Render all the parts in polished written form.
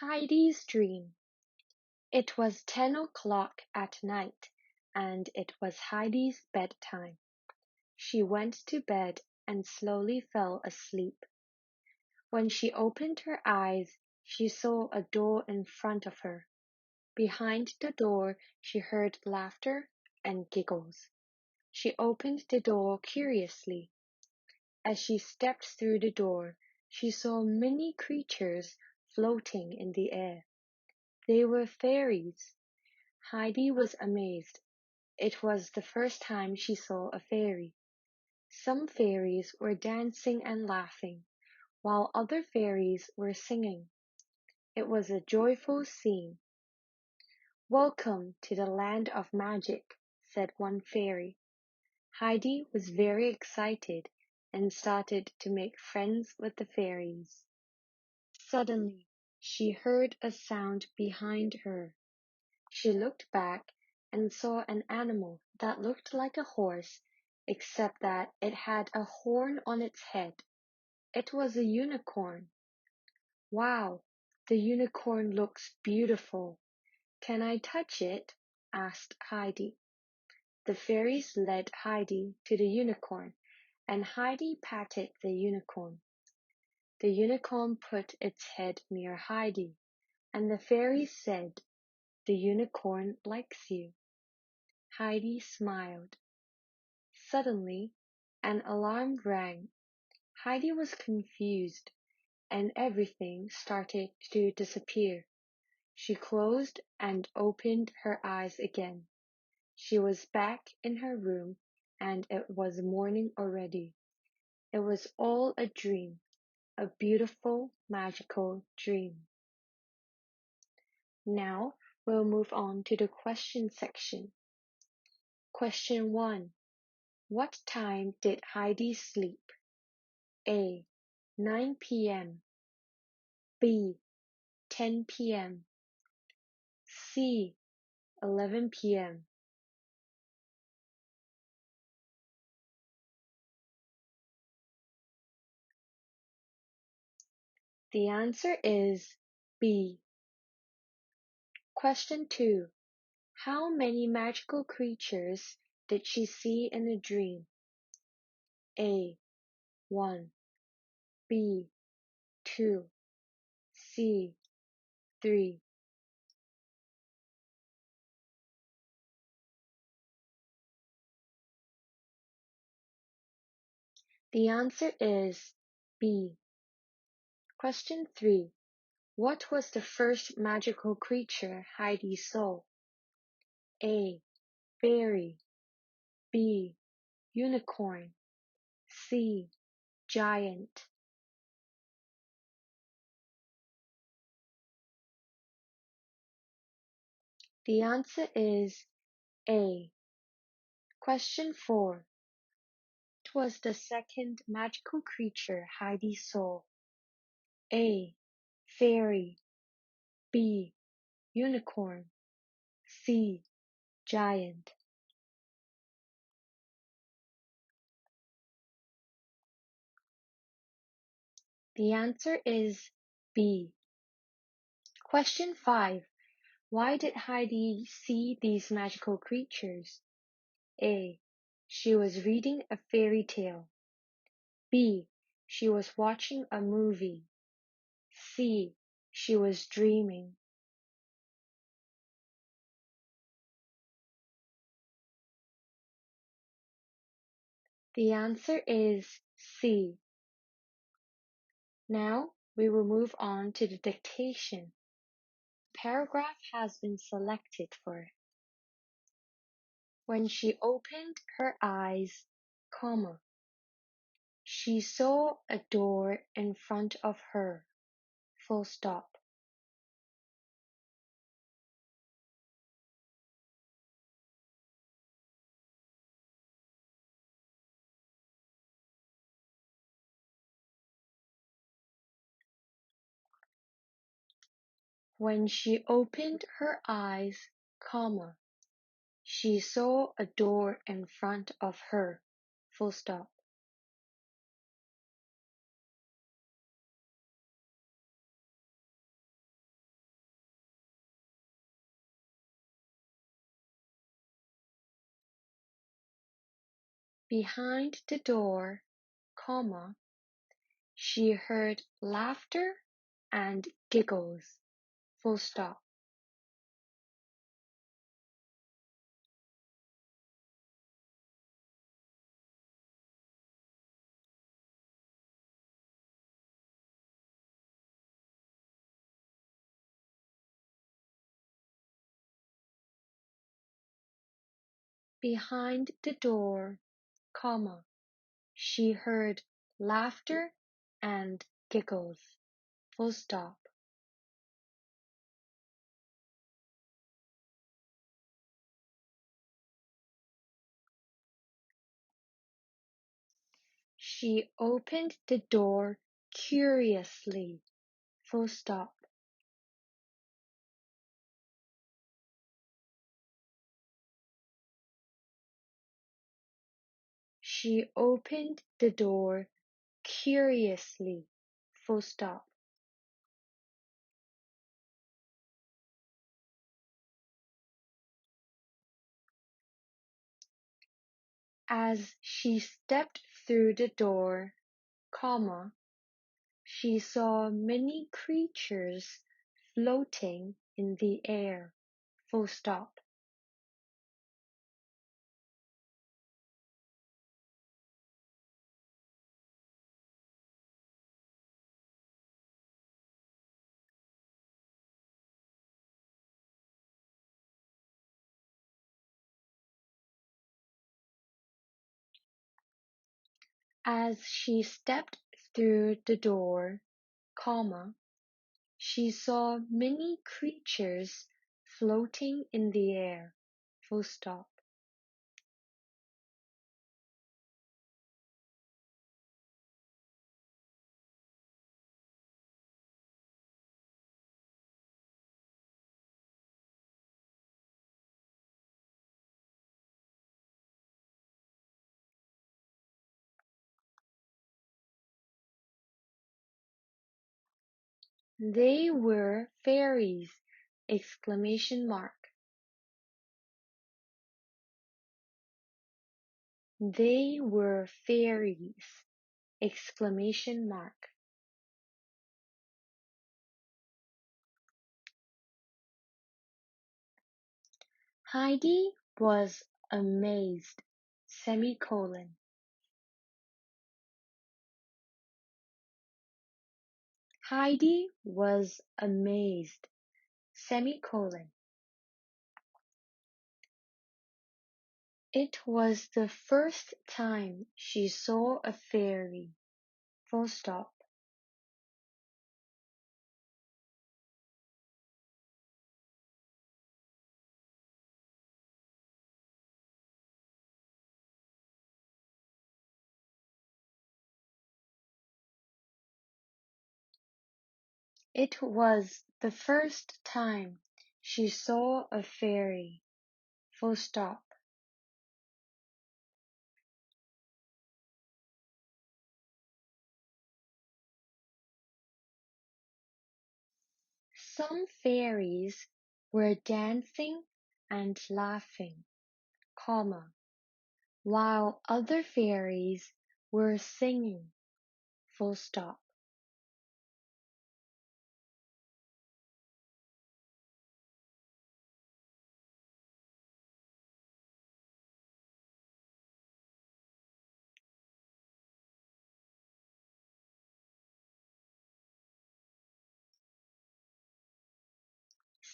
Heidi's Dream. It was 10 o'clock at night, and it was Heidi's bedtime. She went to bed and slowly fell asleep. When she opened her eyes, she saw a door in front of her. Behind the door, she heard laughter and giggles. She opened the door curiously. As she stepped through the door, she saw many creatures floating in the air. They were fairies. Heidi was amazed. It was the first time she saw a fairy. Some fairies were dancing and laughing, while other fairies were singing. It was a joyful scene. "Welcome to the land of magic," said one fairy. Heidi was very excited and started to make friends with the fairies. Suddenly, she heard a sound behind her. She looked back and saw an animal that looked like a horse, except that it had a horn on its head. It was a unicorn. "Wow, the unicorn looks beautiful. Can I touch it?" asked Heidi. The fairies led Heidi to the unicorn, and Heidi patted the unicorn. The unicorn put its head near Heidi, and the fairies said, "The unicorn likes you." Heidi smiled. Suddenly, an alarm rang. Heidi was confused, and everything started to disappear. She closed and opened her eyes again. She was back in her room, and it was morning already. It was all a dream, a beautiful, magical dream. Now we'll move on to the question section. Question 1. What time did Heidi sleep? A. 9 p.m. B. 10 p.m. C. 11 p.m. The answer is B. Question 2. How many magical creatures did she see in a dream? A. 1. B. 2. C. 3. The answer is B. Question 3. What was the first magical creature Heidi saw? A. Fairy. B. Unicorn. C. Giant. The answer is A. Question 4. What was the second magical creature Heidi saw? A. Fairy. B. Unicorn. C. Giant. The answer is B. Question 5. Why did Heidi see these magical creatures? A. She was reading a fairy tale. B. She was watching a movie. C. She was dreaming. The answer is C. Now we will move on to the dictation. Paragraph has been selected for it. When she opened her eyes, comma, she saw a door in front of her, full stop. When she opened her eyes, comma, she saw a door in front of her, full stop. Behind the door, comma, she heard laughter and giggles, full stop. Behind the door, comma, she heard laughter and giggles, full stop. She opened the door curiously, full stop. She opened the door curiously, full stop. As she stepped through the door, comma, she saw many creatures floating in the air, full stop. As she stepped through the door, comma, she saw many creatures floating in the air, full stop. They were fairies! Exclamation mark. They were fairies! Exclamation mark. Heidi was amazed, semicolon. Heidi was amazed, semicolon. It was the first time she saw a fairy, full stop. It was the first time she saw a fairy, full stop. Some fairies were dancing and laughing, comma, while other fairies were singing, full stop.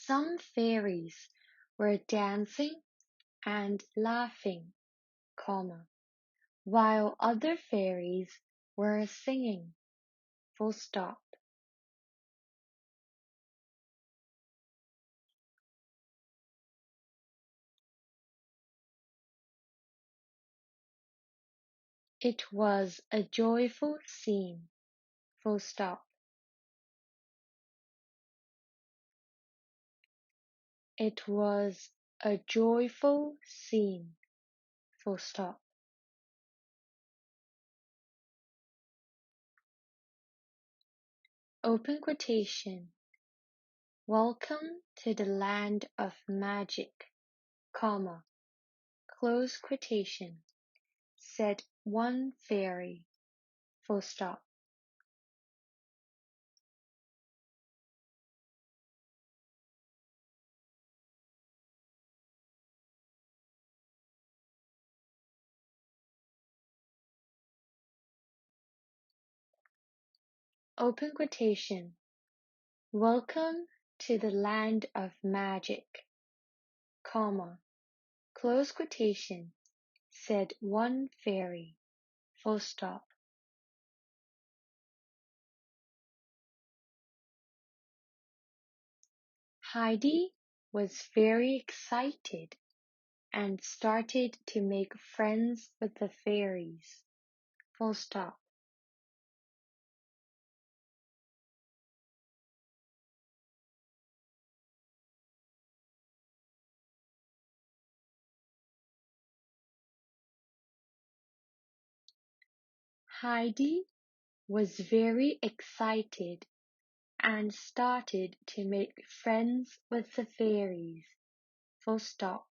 Some fairies were dancing and laughing, comma, while other fairies were singing, full stop. It was a joyful scene, full stop. It was a joyful scene, full stop. Open quotation. Welcome to the land of magic, comma, close quotation. said one fairy. Full stop. Open quotation. Welcome to the land of magic, comma, close quotation, said one fairy, full stop. Heidi was very excited and started to make friends with the fairies, full stop. Heidi was very excited and started to make friends with the fairies, full stop.